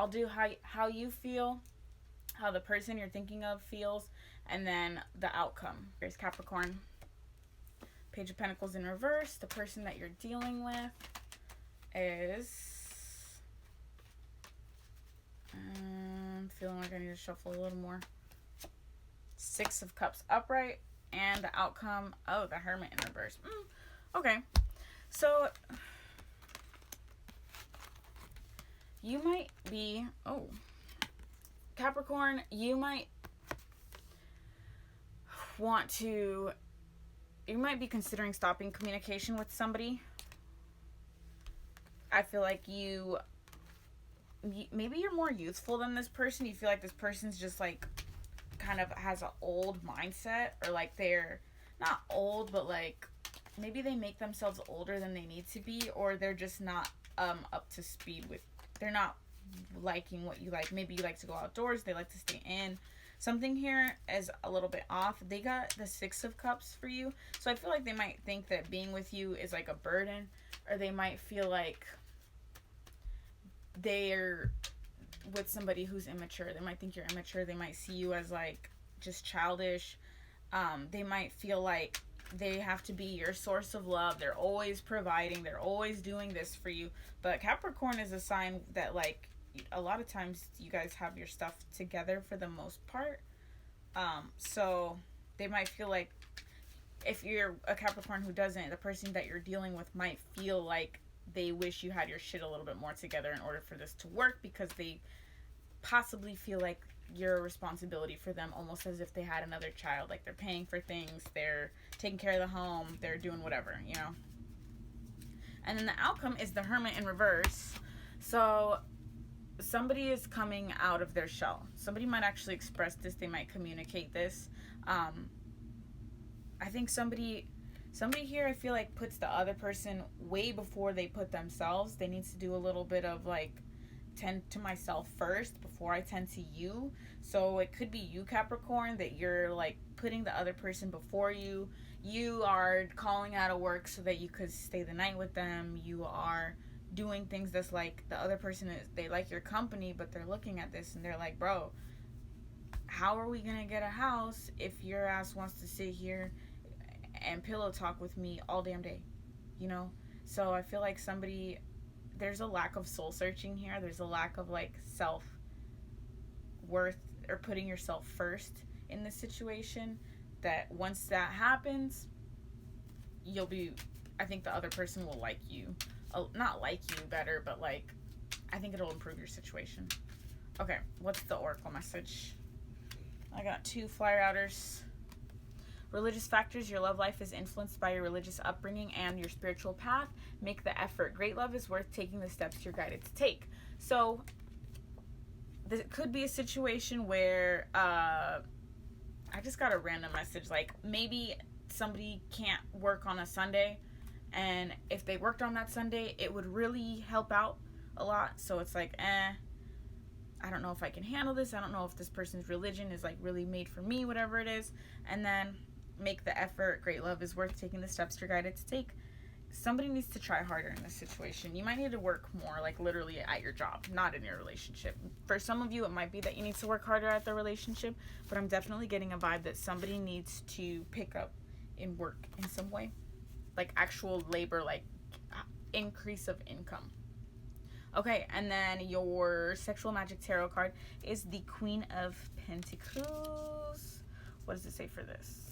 I'll do how you feel, how the person you're thinking of feels, and then the outcome. Here's Capricorn. Page of Pentacles in reverse. The person that you're dealing with is... I'm feeling like I need to shuffle a little more. Six of Cups upright. And the outcome... Oh, the Hermit in reverse. Okay. So... you might be... Oh. Capricorn, you might want to... You might be considering stopping communication with somebody. I feel like maybe you're more youthful than this person. You feel like this person's just like kind of has an old mindset, or like they're not old, but like maybe they make themselves older than they need to be, or they're just not up to speed with, they're not liking what you like. Maybe you like to go outdoors, they like to stay in. Something here is a little bit off. They got the Six of Cups for you. So I feel like they might think that being with you is like a burden, or they might feel like they're with somebody who's immature. They might think you're immature. They might see you as like just childish. They might feel like they have to be your source of love. They're always providing. They're always doing this for you. But Capricorn is a sign that like a lot of times you guys have your stuff together for the most part. So they might feel like, if you're a Capricorn who doesn't, the person that you're dealing with might feel like they wish you had your shit a little bit more together in order for this to work, because they possibly feel like you're a responsibility for them, almost as if they had another child. Like they're paying for things, they're taking care of the home, they're doing whatever, you know. And then the outcome is the Hermit in reverse. So somebody is coming out of their shell. Somebody might actually express this. They might communicate this. I think somebody here, I feel like, puts the other person way before they put themselves. They need to do a little bit of like, tend to myself first before I tend to you. So it could be you, Capricorn, that you're like putting the other person before you. You are calling out of work so that you could stay the night with them. You are doing things that's like, the other person is, they like your company, but they're looking at this and they're like, bro, how are we gonna get a house if your ass wants to sit here and pillow talk with me all damn day, you know? So I feel like there's a lack of soul searching here. There's a lack of like self-worth, or putting yourself first in this situation, that once that happens, I think the other person will like you. Not like you better, but like, I think it'll improve your situation. Okay, what's the oracle message? I got 2 flyer outers. Religious factors. Your love life is influenced by your religious upbringing and your spiritual path. Make the effort. Great love is worth taking the steps you're guided to take. So this could be a situation where I just got a random message, like maybe somebody can't work on a Sunday, and if they worked on that Sunday, it would really help out a lot. So it's like, I don't know if I can handle this. I don't know if this person's religion is like really made for me, whatever it is. And then make the effort. Great love is worth taking the steps you're guided to take. Somebody needs to try harder in this situation. You might need to work more, like literally at your job, not in your relationship. For some of you, it might be that you need to work harder at the relationship, but I'm definitely getting a vibe that somebody needs to pick up in work in some way, like actual labor, like increase of income. Okay, and then your sexual magic tarot card is the Queen of Pentacles. What does it say for this?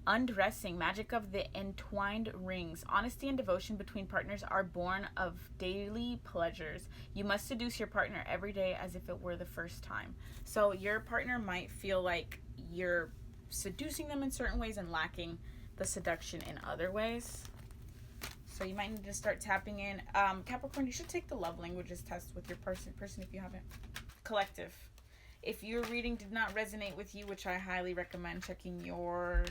Undressing, magic of the entwined rings. Honesty and devotion between partners are born of daily pleasures. You must seduce your partner every day as if it were the first time. So your partner might feel like you're seducing them in certain ways and lacking the seduction in other ways. So you might need to start tapping in. Capricorn, you should take the love languages test with your person if you haven't. Collective. If your reading did not resonate with you, which I highly recommend checking your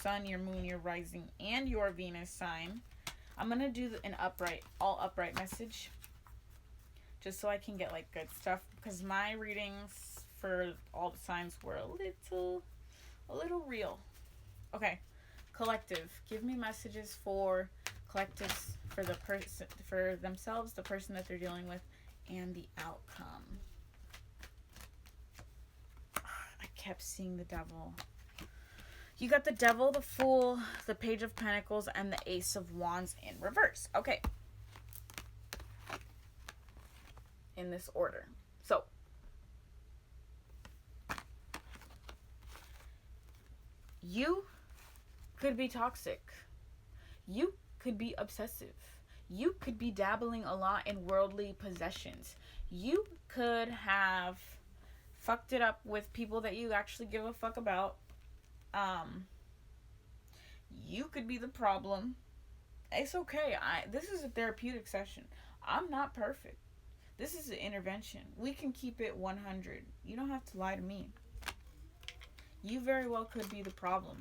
sun, your moon, your rising, and your Venus sign, I'm going to do an all upright message, just so I can get like good stuff, because my readings for all the signs were a little real. Okay, collective, give me messages for collectives for the person, for themselves, the person that they're dealing with, and the outcome. I kept seeing the Devil. You got the Devil, the Fool, the Page of Pentacles, and the Ace of Wands in reverse. Okay. In this order. So, you could be toxic. You could be obsessive. You could be dabbling a lot in worldly possessions. You could have fucked it up with people that you actually give a fuck about. You could be the problem. It's okay. This is a therapeutic session. I'm not perfect. This is an intervention. We can keep it 100. You don't have to lie to me. You very well could be the problem.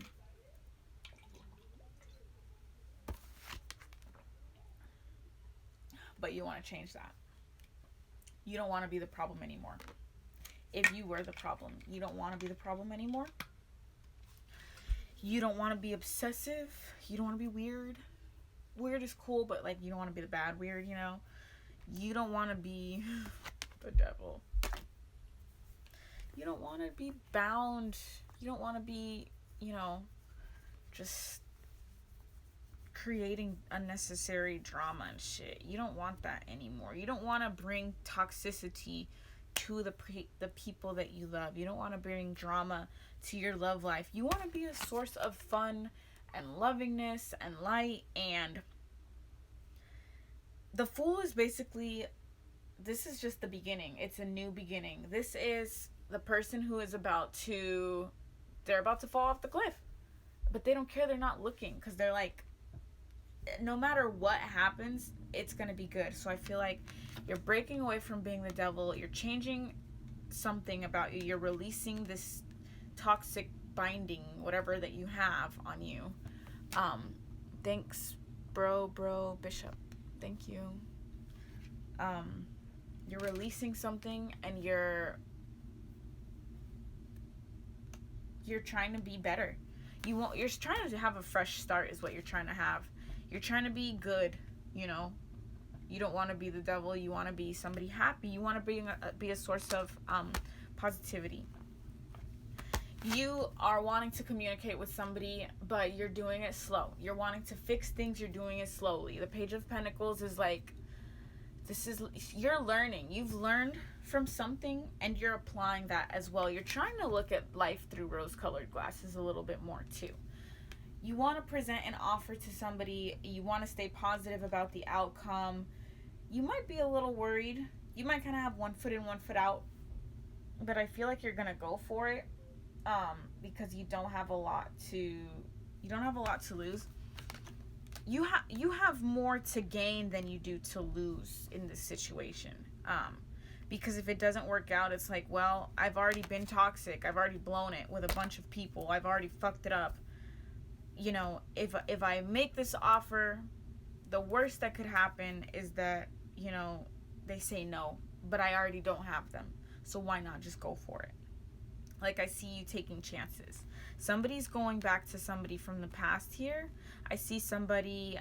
But you want to change that. You don't want to be the problem anymore. If you were the problem, you don't want to be the problem anymore. You don't want to be obsessive. You don't want to be weird. Weird is cool, but like you don't want to be the bad weird, you know? You don't want to be the Devil. You don't want to be bound. You don't want to be, you know, just creating unnecessary drama and shit. You don't want that anymore. You don't want to bring toxicity to the people that you love. You don't want to bring drama to your love life. You want to be a source of fun and lovingness and light. And the Fool is basically, this is just the beginning. It's a new beginning. This is the person who is they're about to fall off the cliff. But they don't care. They're not looking because they're like, no matter what happens, it's going to be good. So I feel like you're breaking away from being the Devil. You're changing something about you. You're releasing this toxic binding, whatever that you have on you. Thanks, bro, Bishop. Thank you. You're releasing something and you're trying to be better. You're trying to have a fresh start is what you're trying to have. You're trying to be good, you know. You don't want to be the Devil. You want to be somebody happy. You want to be a source of positivity. You are wanting to communicate with somebody, but you're doing it slow. You're wanting to fix things. You're doing it slowly. The Page of Pentacles is like, you're learning. You've learned from something and you're applying that as well. You're trying to look at life through rose-colored glasses a little bit more too. You want to present an offer to somebody. You want to stay positive about the outcome. You might be a little worried. You might kind of have one foot in, one foot out. But I feel like you're going to go for it because you don't have a lot to lose. You have more to gain than you do to lose in this situation. Because if it doesn't work out, it's like, well, I've already been toxic. I've already blown it with a bunch of people. I've already fucked it up. You know, if I make this offer, the worst that could happen is that, you know, they say no, but I already don't have them. So why not just go for it? Like, I see you taking chances. Somebody's going back to somebody from the past here. I see somebody,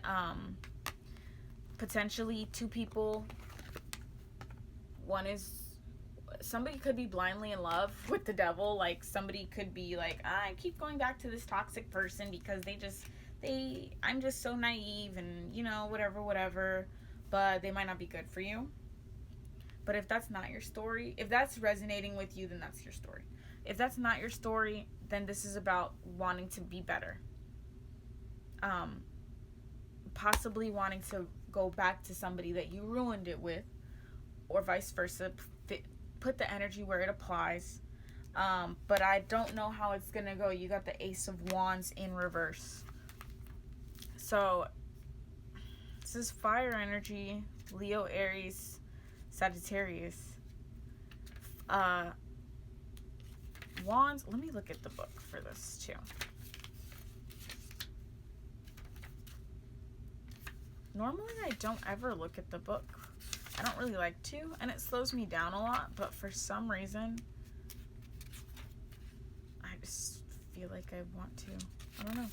potentially two people. Somebody could be blindly in love with the Devil. Like, somebody could be like, I keep going back to this toxic person because I'm just so naive and, you know, whatever. But they might not be good for you. But if that's not your story, if that's resonating with you, then that's your story. If that's not your story, then this is about wanting to be better. Possibly wanting to go back to somebody that you ruined it with, or vice versa. Put the energy where it applies. But I don't know how it's going to go. You got the Ace of Wands in reverse. So, this is fire energy. Leo, Aries, Sagittarius. Wands. Let me look at the book for this too. Normally I don't ever look at the book. I don't really like to, and it slows me down a lot, but for some reason I just feel like I want to. I don't know.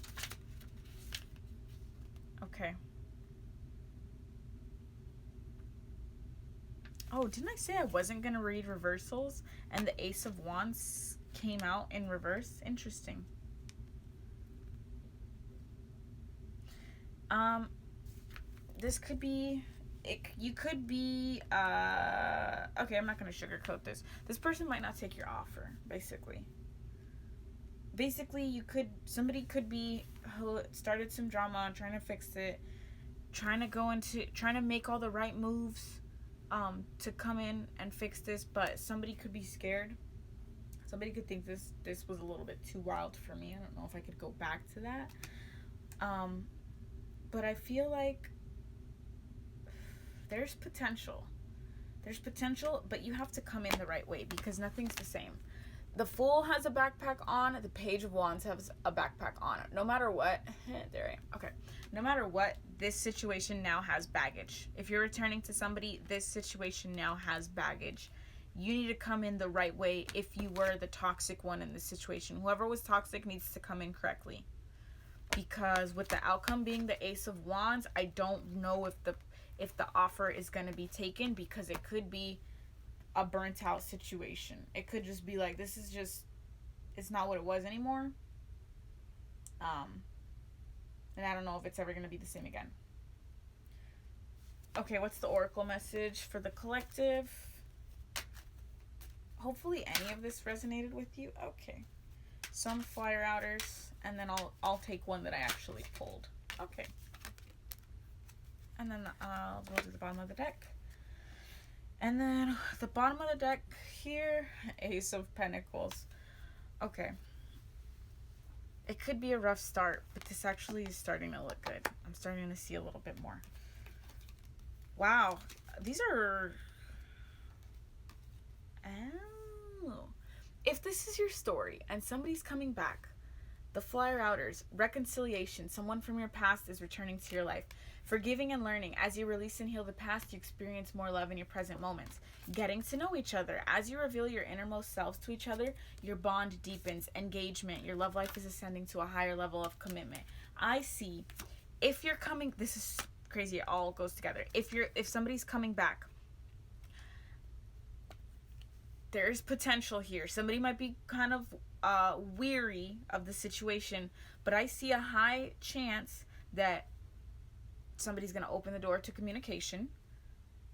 Okay. Oh, didn't I say I wasn't going to read reversals? And the Ace of Wands came out in reverse? Interesting. This could be... you could be... okay, I'm not going to sugarcoat this. This person might not take your offer, basically. Basically, somebody could be who started some drama, trying to fix it, trying to make all the right moves to come in and fix this, but somebody could be scared. Somebody could think this was a little bit too wild for me. I don't know if I could go back to that. But I feel like there's potential. There's potential, but you have to come in the right way because nothing's the same. The Fool has a backpack on. The Page of Wands has a backpack on. No matter what, there I am. Okay. No matter what, this situation now has baggage. If you're returning to somebody, this situation now has baggage. You need to come in the right way if you were the toxic one in this situation. Whoever was toxic needs to come in correctly. Because with the outcome being the Ace of Wands, I don't know if the offer is going to be taken, because it could be a burnt out situation. It could just be like, it's not what it was anymore. And I don't know if it's ever going to be the same again. Okay, what's the oracle message for the collective? Hopefully any of this resonated with you. Okay. Some flyer outers, and then I'll take one that I actually pulled. Okay. And then I'll go to the bottom of the deck. And then the bottom of the deck here, Ace of Pentacles. Okay. It could be a rough start, but this actually is starting to look good. I'm starting to see a little bit more. Wow. These are... Oh. If this is your story and somebody's coming back, the flyer outers, reconciliation, someone from your past is returning to your life. Forgiving and learning. As you release and heal the past, you experience more love in your present moments. Getting to know each other. As you reveal your innermost selves to each other, your bond deepens. Engagement. Your love life is ascending to a higher level of commitment. I see. If you're coming... This is crazy. It all goes together. If somebody's coming back, there's potential here. Somebody might be kind of weary of the situation, but I see a high chance that somebody's going to open the door to communication.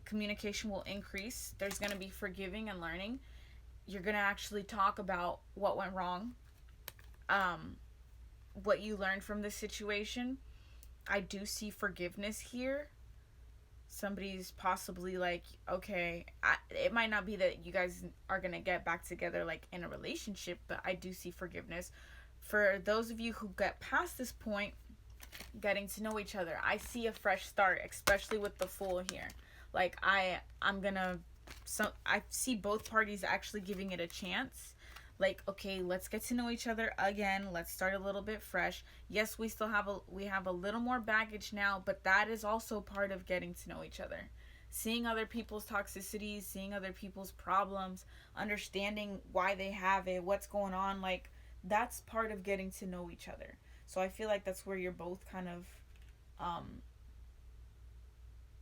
Communication will increase. There's going to be forgiving and learning. You're going to actually talk about what went wrong, what you learned from this situation. I do see forgiveness here. Somebody's possibly like, okay, it might not be that you guys are going to get back together like in a relationship, but I do see forgiveness. For those of you who get past this point, getting to know each other, I see a fresh start, especially with the Fool here. Like I see both parties actually giving it a chance. Like, okay, let's get to know each other again. Let's start a little bit fresh. Yes, we have a little more baggage now, but that is also part of getting to know each other. Seeing other people's toxicities, seeing other people's problems, understanding why they have it, what's going on, like that's part of getting to know each other. So I feel like that's where you're both kind of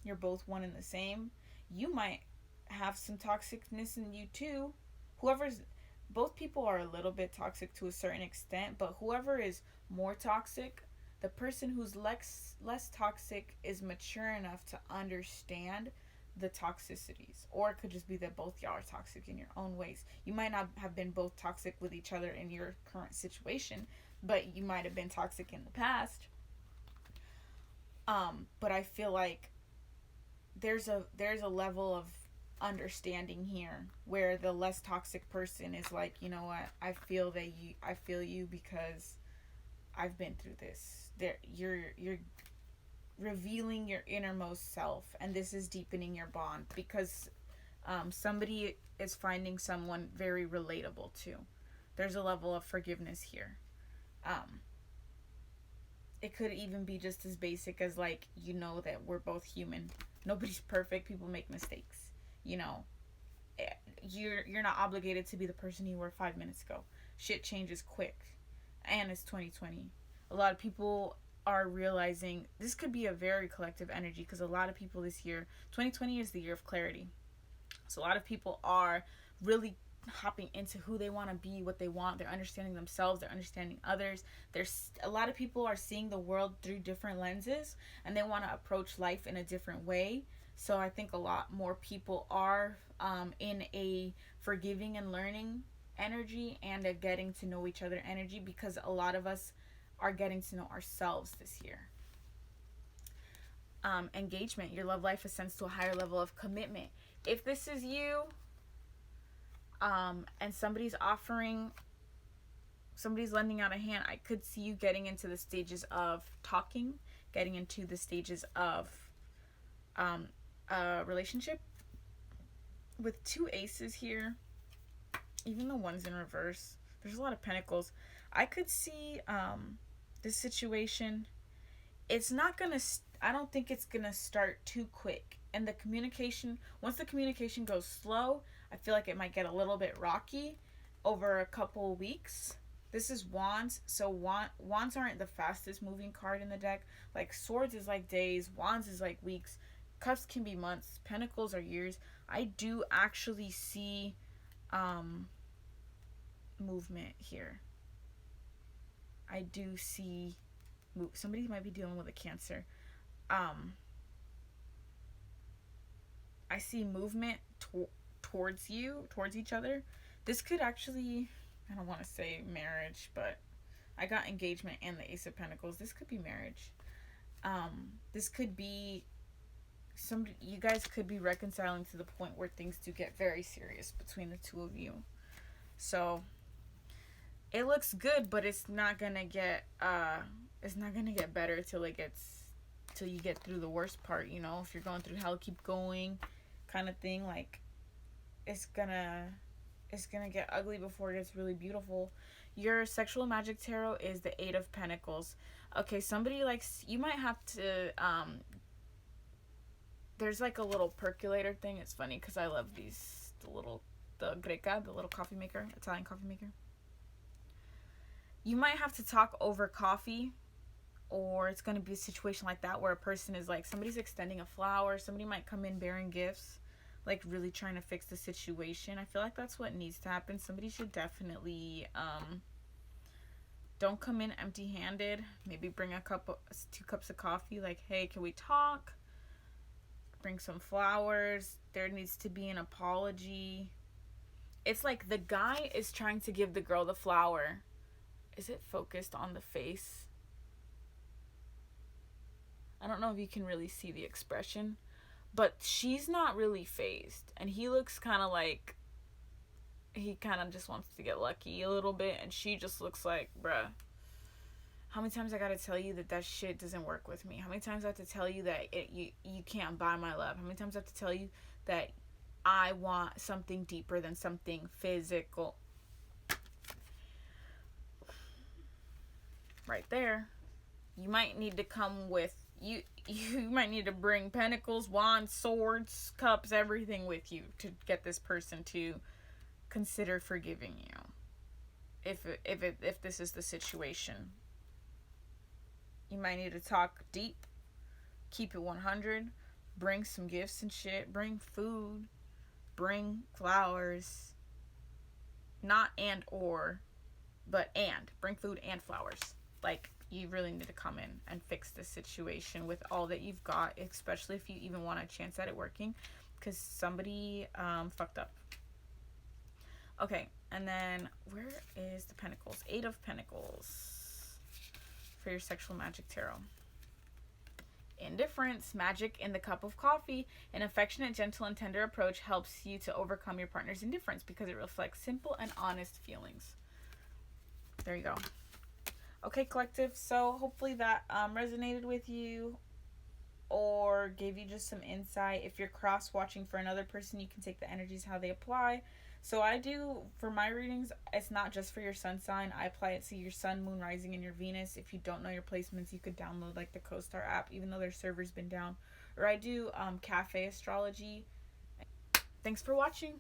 you're both one and the same. You might have some toxicness in you too. Both people are a little bit toxic to a certain extent, but whoever is more toxic, the person who's less toxic is mature enough to understand the toxicities. Or it could just be that both y'all are toxic in your own ways. You might not have been both toxic with each other in your current situation, but you might have been toxic in the past. But I feel like there's a level of understanding here where the less toxic person is like, you know what, I feel you because I've been through this. You're revealing your innermost self, and this is deepening your bond because somebody is finding someone very relatable too. There's a level of forgiveness here. It could even be just as basic as like, you know, that we're both human. Nobody's perfect. People make mistakes. You know, you're not obligated to be the person you were 5 minutes ago. Shit changes quick. And it's 2020. A lot of people are realizing this could be a very collective energy because a lot of people this year, 2020 is the year of clarity. So a lot of people are really hopping into who they want to be, what they want. They're understanding themselves, they're understanding others. There's a lot of people are seeing the world through different lenses, and they want to approach life in a different way. So I think a lot more people are in a forgiving and learning energy, and a getting to know each other energy, because a lot of us are getting to know ourselves this year. Engagement, your love life ascends to a higher level of commitment. If this is you, and somebody's lending out a hand, I could see you getting into the stages of talking, getting into the stages of a relationship. With 2 aces here, even the ones in reverse, there's a lot of pentacles. I could see this situation, it's not gonna, I don't think it's gonna start too quick. And the communication, once the communication goes slow, I feel like it might get a little bit rocky over a couple weeks. This is Wands, so Wands aren't the fastest moving card in the deck. Like Swords is like days, Wands is like weeks, Cups can be months, Pentacles are years. I do actually see movement here. I do see somebody might be dealing with a Cancer. I see movement towards you, towards each other. This could actually, I don't want to say marriage, but I got engagement and the Ace of Pentacles. This could be marriage. This could be you guys could be reconciling to the point where things do get very serious between the two of you. So it looks good, but it's not gonna get better till you get through the worst part. You know, if you're going through hell, keep going, kind of thing. Like it's gonna get ugly before it gets really beautiful. Your sexual magic tarot is the 8 of Pentacles. Okay, somebody likes, you might have to there's like a little percolator thing. It's funny because I love the Greca, the little coffee maker, Italian coffee maker. You might have to talk over coffee, or it's going to be a situation like that where a person is like, somebody's extending a flower, somebody might come in bearing gifts, like really trying to fix the situation. I feel like that's what needs to happen. Somebody should definitely don't come in empty-handed. Maybe bring 2 cups of coffee, like, hey, can we talk? Bring some flowers. There needs to be an apology. It's like the guy is trying to give the girl the flower. Is it focused on the face? I don't know if you can really see the expression, but she's not really phased, and he looks kind of like he kind of just wants to get lucky a little bit, and she just looks like, bruh, how many times I gotta tell you that shit doesn't work with me? How many times I have to tell you that you can't buy my love? How many times I have to tell you that I want something deeper than something physical? Right there. You might need to come with, you might need to bring Pentacles, Wands, Swords, Cups, everything with you to get this person to consider forgiving you. If this is the situation. You might need to talk deep, keep it 100, bring some gifts and shit, bring food, bring flowers, not and or, but and, bring food and flowers. Like, you really need to come in and fix this situation with all that you've got, especially if you even want a chance at it working, because somebody fucked up. Okay, and then where is the Pentacles? 8 of Pentacles for your sexual magic tarot. Indifference, magic in the cup of coffee. An affectionate, gentle, and tender approach helps you to overcome your partner's indifference because it reflects simple and honest feelings. There you go. Okay, collective, so hopefully that resonated with you or gave you just some insight. If you're cross-watching for another person, you can take the energies how they apply. So I do, for my readings, it's not just for your sun sign. I apply it to your sun, moon, rising, and your Venus. If you don't know your placements, you could download like the CoStar app, even though their server's been down. Or I do cafe astrology. Thanks for watching.